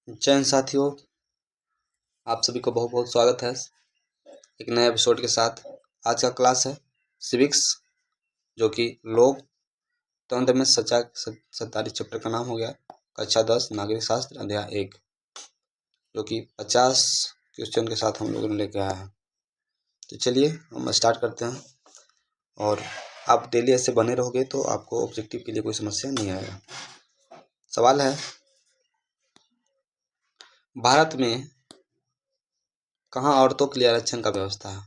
जय हिंद साथियों, आप सभी को बहुत बहुत स्वागत है एक नए एपिसोड के साथ। आज का क्लास है सिविक्स, जो कि लोकतंत्र में सत्तारी चैप्टर का नाम हो गया। कक्षा 10 नागरिक शास्त्र अध्याय 1, जो कि 50 क्वेश्चन के साथ हम लोगों ने लेके आया है। तो चलिए हम स्टार्ट करते हैं, और आप डेली ऐसे बने रहोगे तो आपको ऑब्जेक्टिव के लिए कोई समस्या नहीं आएगा। सवाल है, भारत में कहाँ औरतों के लिए आरक्षण का व्यवस्था है?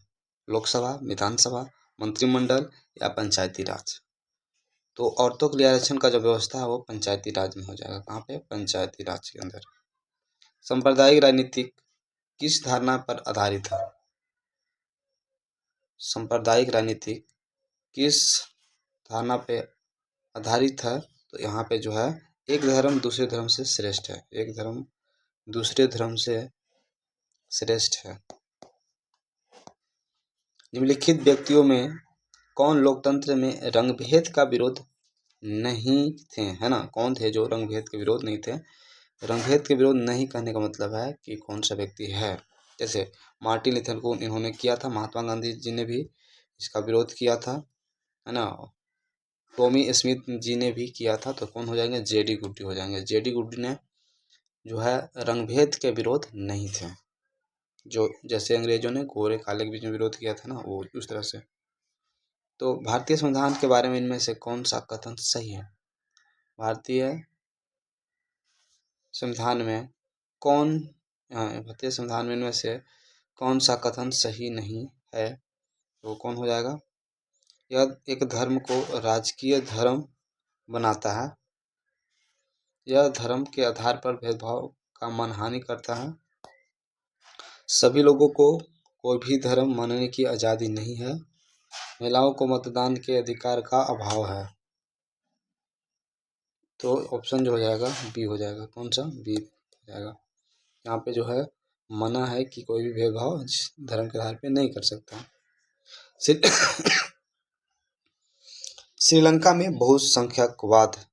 लोकसभा, विधानसभा, मंत्रिमंडल या पंचायती राज? तो औरतों के लिए आरक्षण का जो व्यवस्था है वो पंचायती राज में हो जाएगा। कहाँ पे? पंचायती राज के अंदर। सांप्रदायिक राजनीति किस धारणा पर आधारित है? सांप्रदायिक राजनीति किस धारणा पे आधारित है? तो यहाँ पे जो है, एक धर्म दूसरे धर्म से श्रेष्ठ है। एक धर्म दूसरे धर्म से श्रेष्ठ है। निम्नलिखित व्यक्तियों में कौन लोकतंत्र में रंगभेद का विरोध नहीं थे? है ना, कौन थे जो रंगभेद के विरोध नहीं थे? रंगभेद के विरोध नहीं कहने का मतलब है कि कौन सा व्यक्ति है। जैसे मार्टिन लूथर को इन्होंने किया था, महात्मा गांधी जी ने भी इसका विरोध किया था, है ना। टॉमी स्मिथ जी ने भी किया था। तो कौन हो जाएंगे? जेडी गुड्डी हो जाएंगे। जेडी गुड्डी ने जो है रंगभेद के विरोध नहीं थे, जो जैसे अंग्रेजों ने गोरे काले के बीच में विरोध किया था ना, वो उस तरह से। तो भारतीय संविधान के बारे में इनमें से कौन सा कथन सही है? भारतीय संविधान में भारतीय संविधान में इनमें से कौन सा कथन सही नहीं है? तो कौन हो जाएगा? यह एक धर्म को राजकीय धर्म बनाता है, यह धर्म के आधार पर भेदभाव का मानहानि करता है, सभी लोगों को कोई भी धर्म मानने की आज़ादी नहीं है, महिलाओं को मतदान के अधिकार का अभाव है। तो ऑप्शन जो हो जाएगा बी हो जाएगा। कौन सा? बी हो जाएगा। यहाँ पे जो है मना है कि कोई भी भेदभाव धर्म के आधार पे नहीं कर सकता। श्रीलंका में बहुसंख्यकवाद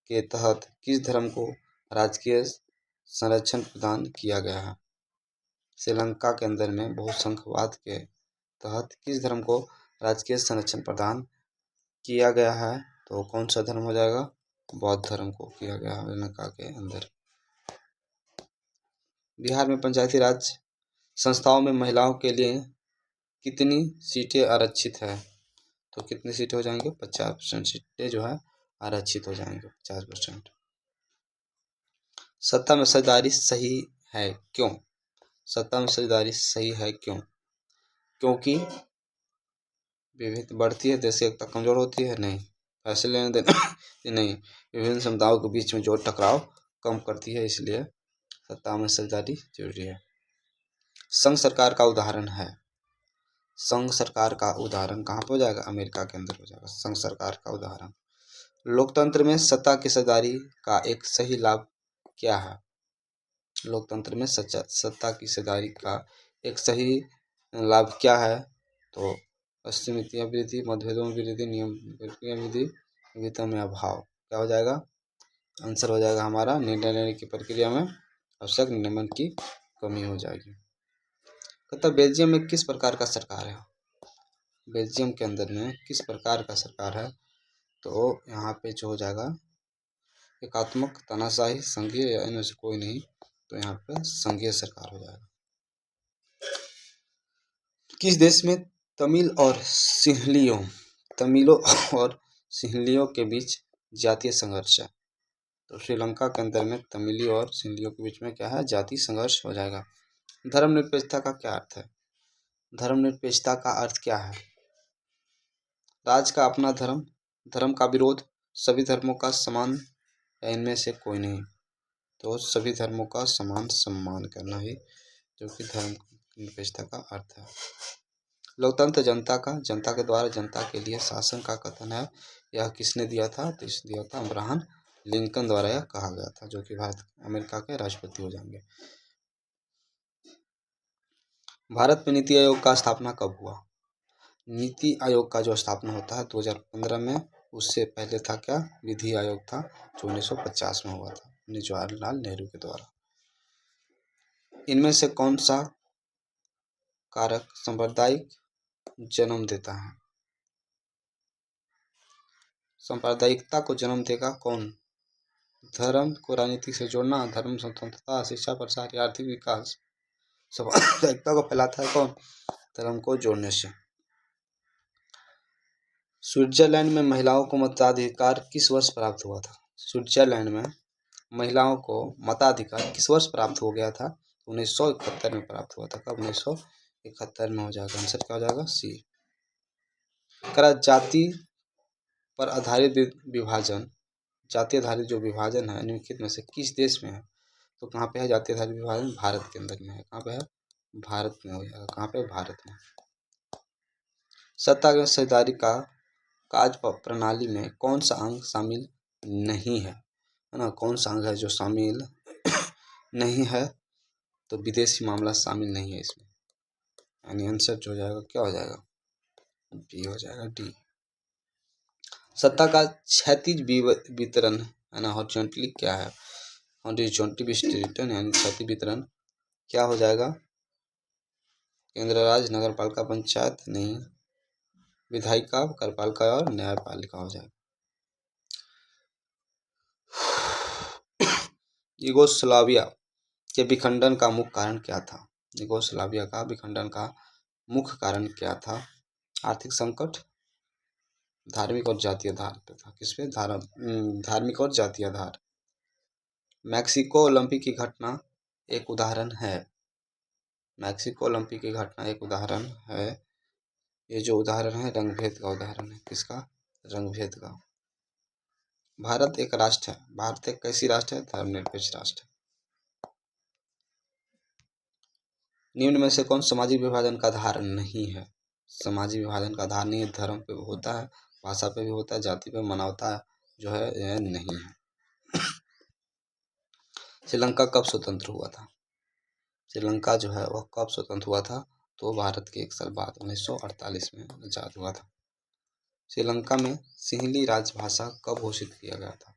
के तहत किस धर्म को राजकीय संरक्षण प्रदान किया गया है? श्रीलंका के अंदर में बहुसंख्यकवाद के तहत किस धर्म को राजकीय संरक्षण प्रदान किया गया है? तो कौन सा धर्म हो जाएगा? बौद्ध धर्म को किया गया है श्रीलंका के अंदर। बिहार में पंचायती राज संस्थाओं में महिलाओं के लिए कितनी सीटें आरक्षित है? तो कितनी सीटें हो जाएंगे? 50% सीटें जो है आरक्षित हो जाएंगे। 50%। सत्ता में साझेदारी सही है क्यों? सत्ता में साझेदारी सही है क्यों? क्योंकि विविधता बढ़ती है, देश की एकता कमजोर होती है? नहीं। फैसले लेने देने नहीं, विभिन्न समुदायों के बीच में जो टकराव कम करती है, इसलिए सत्ता में साझेदारी जरूरी है। संघ सरकार का उदाहरण है। संघ सरकार का उदाहरण कहाँ पे हो जाएगा? अमेरिका के अंदर हो जाएगा संघ सरकार का उदाहरण। लोकतंत्र में सत्ता की साझेदारी का एक सही लाभ क्या है? लोकतंत्र में सत्ता की साझेदारी का एक सही लाभ क्या है? तो असीमित वृद्धि, मतभेदों में वृद्धि, नियम वृद्धि, विविधता में अभाव। क्या हो जाएगा? आंसर हो जाएगा हमारा निर्णय लेने की प्रक्रिया में आवश्यक नियमन की कमी हो जाएगी। तो बेल्जियम में किस प्रकार का सरकार है? बेल्जियम के अंदर में किस प्रकार का सरकार है? तो यहाँ पे जो हो जाएगा एकात्मक, तानाशाही, संघीय या इनमें से कोई नहीं। तो यहाँ पे संघीय सरकार हो जाएगा। किस देश में तमिलों और सिंहलियों के बीच जातीय संघर्ष है? तो श्रीलंका के अंदर में तमिलियों और सिंहलियों के बीच में क्या है? जातीय संघर्ष हो जाएगा। धर्मनिरपेक्षता का क्या अर्थ है? धर्मनिरपेक्षता का अर्थ क्या है? राज का अपना धर्म, धर्म का विरोध, सभी धर्मों का समान या इनमें से कोई नहीं। तो सभी धर्मों का समान सम्मान करना ही जो कि धर्म निरपेक्षता का अर्थ है। लोकतंत्र जनता के द्वारा जनता के लिए शासन का कथन है। यह किसने दिया था? तो इसे दिया था अब्राहम लिंकन द्वारा यह कहा गया था, जो कि अमेरिका के राष्ट्रपति हो जाएंगे। भारत में नीति आयोग का स्थापना कब हुआ? नीति आयोग का जो स्थापना होता है 2015 में। उससे पहले था क्या? विधि आयोग था, जो 1950 में हुआ था, जवाहरलाल नेहरू के द्वारा। इनमें से कौन सा कारक सांप्रदायिक जन्म देता है? सांप्रदायिकता को जन्म देगा कौन? धर्म को राजनीति से जोड़ना, धर्म स्वतंत्रता, शिक्षा प्रसार या आर्थिक विकास। सांप्रदायिकता को फैलाता है कौन? धर्म को जोड़ने से। स्विट्जरलैंड में महिलाओं को मताधिकार किस वर्ष प्राप्त हुआ था? स्विट्जरलैंड में महिलाओं को मताधिकार किस वर्ष प्राप्त हो गया था? 1971 में प्राप्त हुआ था। कब? 1971 में हो जाएगा। आंसर क्या हो जाएगा? सी। करा जाति पर आधारित विभाजन, जाति आधारित जो विभाजन है निम्नलिखित में से किस देश में है? तो कहाँ पे है जाति आधारित विभाजन? भारत के अंदर में है। कहाँ पे है? भारत में हो जाएगा। कहाँ पे? भारत में। सत्ता साझेदारी का कार्य प्रणाली में कौन सा अंग शामिल नहीं है? है ना, कौन सा अंग है जो शामिल नहीं है? तो विदेशी मामला शामिल नहीं है इसमें, यानी आंसर जो हो जाएगा क्या हो जाएगा? बी हो जाएगा, डी। सत्ता का क्षैतिज वितरण है ना, हॉरिजॉन्टली क्या है? हॉरिजॉन्टली डिस्ट्रीब्यूशन यानी क्षैतिज वितरण क्या हो जाएगा? केंद्र, राज्य, नगर पालिका, पंचायत नहीं, विधायिका, कार्यपालिका और न्यायपालिका हो जाएगा। यूगोस्लाविया के विखंडन का मुख्य कारण क्या था? यूगोस्लाविया का विखंडन का मुख्य कारण क्या था? आर्थिक संकट, धार्मिक और जातीय आधार पे था। किस पे? धार्मिक और जातीय आधार। मैक्सिको ओलंपिक की घटना एक उदाहरण है। मैक्सिको ओलंपिक की घटना एक उदाहरण है। ये जो उदाहरण है रंगभेद का उदाहरण है। किसका? रंगभेद का। भारत एक राष्ट्र है। भारत एक कैसी राष्ट्र है? धर्मनिरपेक्ष राष्ट्र है। निम्न में से कौन सामाजिक विभाजन का आधार नहीं है? सामाजिक विभाजन का आधार नहीं है। धर्म पे होता है, भाषा पे भी होता है, जाति पे, मानवता जो है यह नहीं है। श्रीलंका कब स्वतंत्र हुआ था? श्रीलंका जो है वह कब स्वतंत्र हुआ था? तो भारत के 1 साल बाद 1948 में आजाद हुआ था। श्रीलंका में सिंहली राजभाषा कब घोषित किया गया था?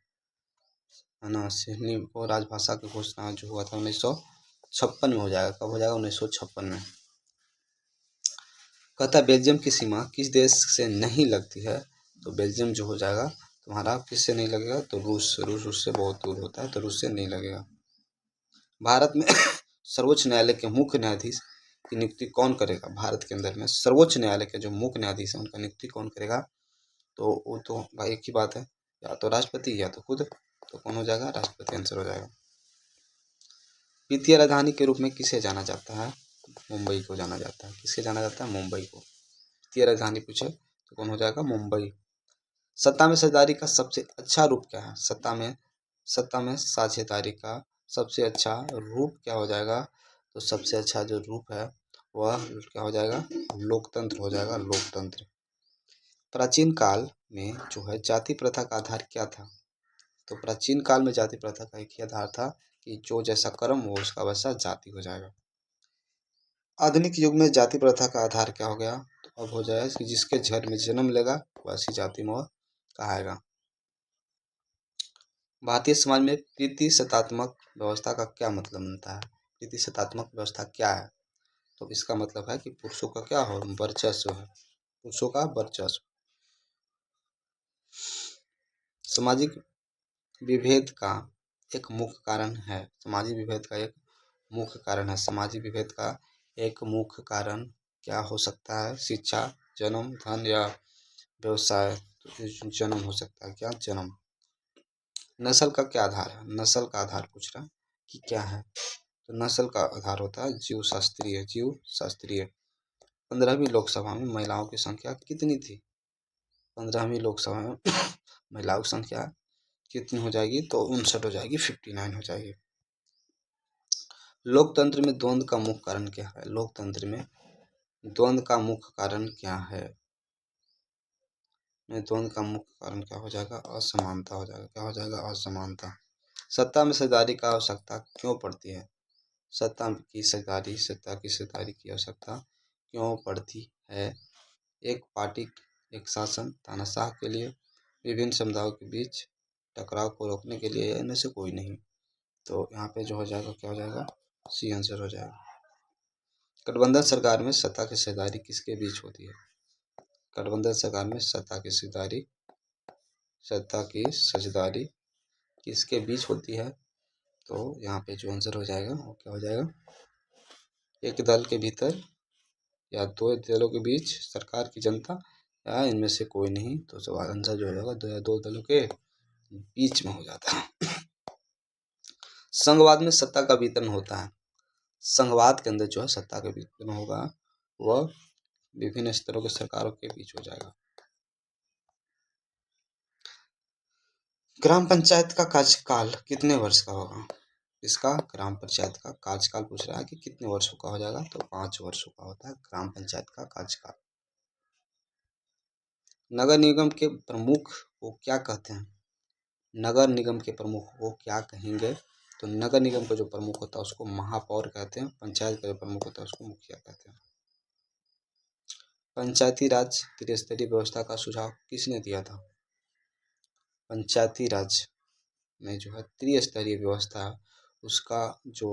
है ना, सिंहली को राजभाषा की घोषणा जो हुआ था 1956 में हो जाएगा। कब हो जाएगा? 1956 में। कहता बेल्जियम की सीमा किस देश से नहीं लगती है? तो बेल्जियम जो हो जाएगा तुम्हारा किससे नहीं लगेगा? तो रूस। रूस उससे बहुत दूर होता है, तो रूस से नहीं लगेगा। भारत में सर्वोच्च न्यायालय के मुख्य न्यायाधीश की नियुक्ति कौन करेगा? भारत के अंदर में सर्वोच्च न्यायालय के जो मुख्य न्यायाधीश है उनका नियुक्ति कौन करेगा? तो वो तो भाई एक ही बात है, या तो राष्ट्रपति या तो खुद। तो कौन हो जाएगा? राष्ट्रपति आंसर हो जाएगा। वित्तीय राजधानी के रूप में किसे जाना जाता है? मुंबई को जाना जाता है। किसे जाना जाता है? मुंबई को। वित्तीय राजधानी पूछे तो कौन हो जाएगा? मुंबई। सत्ता में साझेदारी का सबसे अच्छा रूप क्या है? सत्ता में साझेदारी का सबसे अच्छा रूप क्या हो जाएगा? तो सबसे अच्छा जो रूप है वह क्या हो जाएगा? लोकतंत्र हो जाएगा, लोकतंत्र। प्राचीन काल में जो है जाति प्रथा का आधार क्या था? तो प्राचीन काल में जाति प्रथा का एक ही आधार था कि जो जैसा कर्म हो उसका वैसा जाति हो जाएगा। आधुनिक युग में जाति प्रथा का आधार क्या हो गया? तो अब हो जाएगा कि जिसके घर में जन्म लेगा वैसी जाति में वह कहाएगा। भारतीय समाज में प्रतिशतात्मक व्यवस्था का क्या मतलब बनता है? प्रतिशतात्मक व्यवस्था क्या है? तो इसका मतलब है कि पुरुषों का क्या हो? वर्चस्व है, पुरुषों का वर्चस्व। सामाजिक विभेद का एक मुख्य कारण है। सामाजिक विभेद का एक मुख्य कारण है। सामाजिक विभेद का एक मुख्य कारण क्या हो सकता है? शिक्षा, जन्म, धन या व्यवसाय। तो जन्म हो सकता है। क्या? जन्म। नस्ल का क्या आधार है? नस्ल का आधार पूछ रहा है कि क्या है? तो नस्ल का आधार होता है जीव शास्त्रीय। जीव शास्त्रीय। 15वीं लोकसभा में महिलाओं की संख्या कितनी थी? 15वीं लोकसभा में महिलाओं की संख्या कितनी हो जाएगी? तो 59 हो जाएगी, 59 हो जाएगी। लोकतंत्र में द्वंद्व का मुख्य कारण क्या है? लोकतंत्र में द्वंद्व का मुख्य कारण क्या है? द्वंद्व का मुख्य कारण क्या हो जाएगा? असमानता हो जाएगा। क्या हो जाएगा? असमानता। सत्ता में साझेदारी का आवश्यकता क्यों पड़ती है? सत्ता की साझेदारी की आवश्यकता क्यों पड़ती है? एक पार्टी, एक शासन, तानाशाह के लिए, विभिन्न समुदायों के बीच टकराव को रोकने के लिए, इनमें से कोई नहीं। तो यहाँ पे जो हो जाएगा क्या हो जाएगा? सी आंसर हो जाएगा। गठबंधन सरकार में सत्ता की साझेदारी किसके बीच होती है? गठबंधन सरकार में सत्ता की साझेदारी किसके बीच होती है? तो यहाँ पे जो आंसर हो जाएगा वो क्या हो जाएगा? एक दल के भीतर या दो दलों के बीच, सरकार की जनता, या इनमें से कोई नहीं। तो सवाल आंसर जो होगा दो या दो दलों के बीच में हो जाता है। संघवाद में सत्ता का वितरण होता है। संघवाद के अंदर जो है सत्ता का वितरण होगा वह विभिन्न स्तरों के सरकारों के बीच हो जाएगा। ग्राम पंचायत का कार्यकाल कितने वर्ष का होगा? इसका ग्राम पंचायत का कार्यकाल पूछ रहा है कि कितने वर्षों का हो जाएगा? तो 5 वर्षों का होता है ग्राम पंचायत का कार्यकाल। नगर निगम के प्रमुख को क्या कहते हैं? नगर निगम के प्रमुख को क्या कहेंगे? तो नगर निगम का जो प्रमुख होता है उसको महापौर कहते हैं। पंचायत का जो प्रमुख होता है उसको मुखिया कहते हैं। पंचायती राज त्रिस्तरीय व्यवस्था का सुझाव किसने दिया था? पंचायती राज में जो है त्रिस्तरीय व्यवस्था है उसका जो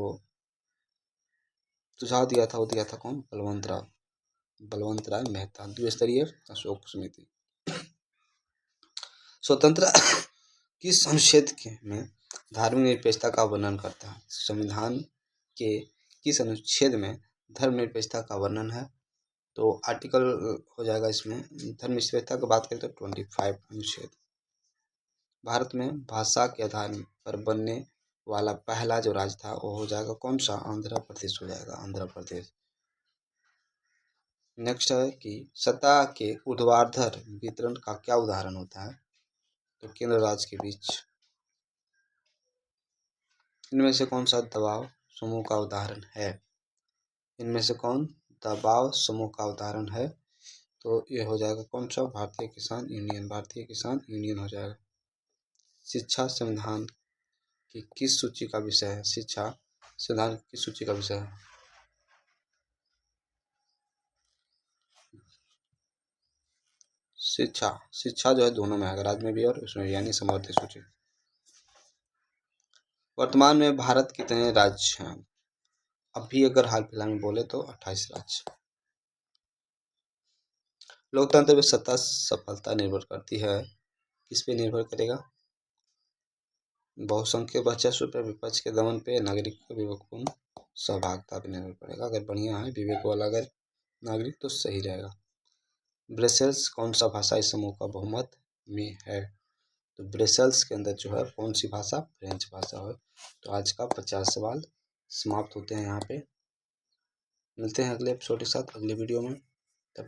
सुझाव दिया था वो दिया था कौन? बलवंत राय मेहता। द्विस्तरीय अशोक समिति। स्वतंत्र किस अनुच्छेद में धार्मिक निरपेक्षता का वर्णन करता है? संविधान के किस अनुच्छेद में धर्मनिरपेक्षता का वर्णन है? तो आर्टिकल हो जाएगा इसमें धर्मनिरपेक्षता की बात करें तो 25 अनुच्छेद। भारत में भाषा के आधार पर बनने वाला पहला जो राज्य था वो हो जाएगा कौन सा? आंध्र प्रदेश हो जाएगा, आंध्र प्रदेश। नेक्स्ट है कि सत्ता के ऊर्ध्वाधर वितरण का क्या उदाहरण होता है? तो केंद्र राज्य के बीच। इनमें से कौन सा दबाव समूह का उदाहरण है? इनमें से कौन दबाव समूह का उदाहरण है? तो ये हो जाएगा कौन सा? भारतीय किसान यूनियन। भारतीय किसान यूनियन हो जाएगा। शिक्षा संविधान की किस सूची का विषय है? शिक्षा संविधान की किस सूची का विषय है? शिक्षा जो है दोनों में आएगा, राज्य में भी और उसमें भी, यानी समवर्ती सूची। वर्तमान में भारत कितने राज्य हैं? अभी अगर हाल फिलहाल में बोले तो 28 राज्य। लोकतंत्र में सत्ता सफलता निर्भर करती है, किस पे निर्भर करेगा? बहुसंख्यक वर्चस्व पे, विपक्ष के दमन पे, नागरिक को विवेकपूर्ण सहभागिता पे निर्भर करेगा। अगर बढ़िया है विवेक वाला अगर नागरिक तो सही रहेगा। ब्रसेल्स कौन सा भाषाई समूह का बहुमत में है? तो ब्रसेल्स के अंदर जो है कौन सी भाषा? फ्रेंच भाषा है। तो आज का 50 सवाल समाप्त होते हैं यहाँ पे। मिलते हैं अगले एपिसोड के साथ अगले वीडियो में।